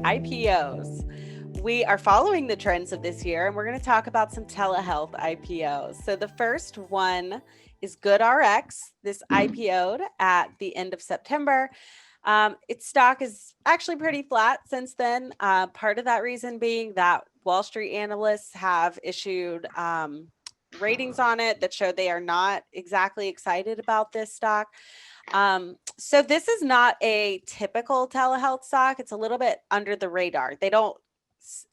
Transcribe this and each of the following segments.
IPOs. We are following the trends of this year, and we're going to talk about some telehealth IPOs. So the first one is GoodRx. This IPO'd at the end of September. Its stock is actually pretty flat since then. Part of that reason being that Wall Street analysts have issued ratings on it that show they are not exactly excited about this stock. So this is not a typical telehealth stock. It's a little bit under the radar. They don't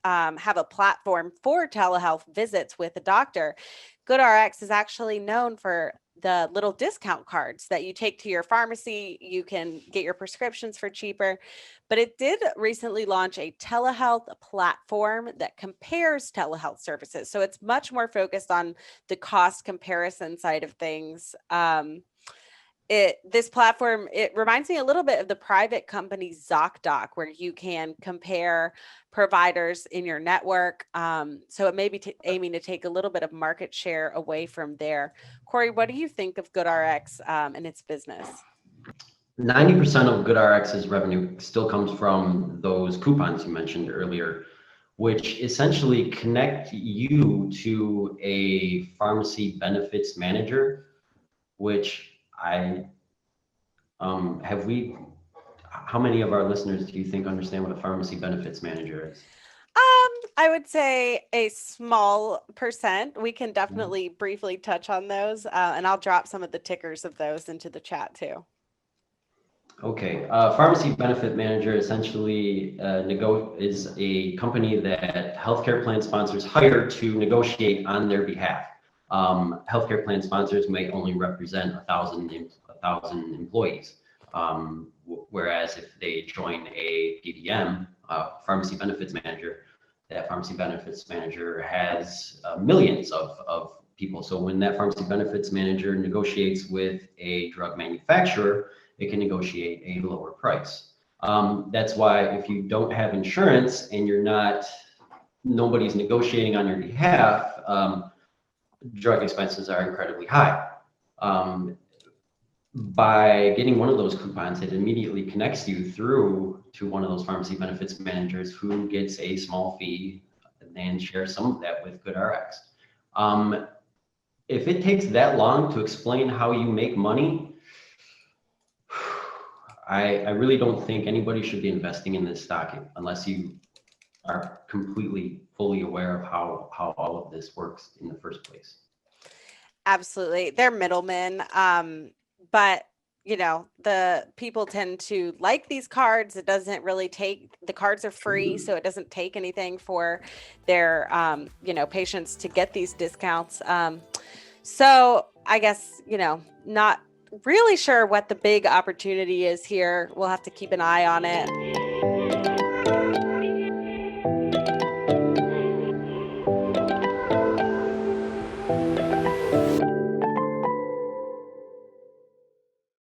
have a platform for telehealth visits with a doctor. GoodRx is actually known for the little discount cards that you take to your pharmacy. You can get your prescriptions for cheaper. But it did recently launch a telehealth platform that compares telehealth services. So it's much more focused on the cost comparison side of things. This platform, it reminds me a little bit of the private company ZocDoc, where you can compare providers in your network. So it may be aiming to take a little bit of market share away from there. Cory, what do you think of GoodRx and its business? 90% of GoodRx's revenue still comes from those coupons you mentioned earlier, which essentially connect you to a pharmacy benefits manager, which how many of our listeners do you think understand what a pharmacy benefits manager is? I would say a small percent. We can definitely briefly touch on those, and I'll drop some of the tickers of those into the chat too. Okay, pharmacy benefit manager essentially is a company that healthcare plan sponsors hire to negotiate on their behalf. Healthcare plan sponsors may only represent 1,000 employees, whereas if they join a PBM, pharmacy benefits manager, that pharmacy benefits manager has millions of people. So when that pharmacy benefits manager negotiates with a drug manufacturer, it can negotiate a lower price. That's why if you don't have insurance and nobody's negotiating on your behalf, drug expenses are incredibly high. By getting one of those coupons, it immediately connects you through to one of those pharmacy benefits managers who gets a small fee and shares some of that with GoodRx. If it takes that long to explain how you make money, I really don't think anybody should be investing in this stock unless you are completely fully aware of how all of this works in the first place. Absolutely. They're middlemen. But the people tend to like these cards. It doesn't really the cards are free, so it doesn't take anything for their, patients to get these discounts. So I guess, not really sure what the big opportunity is here. We'll have to keep an eye on it.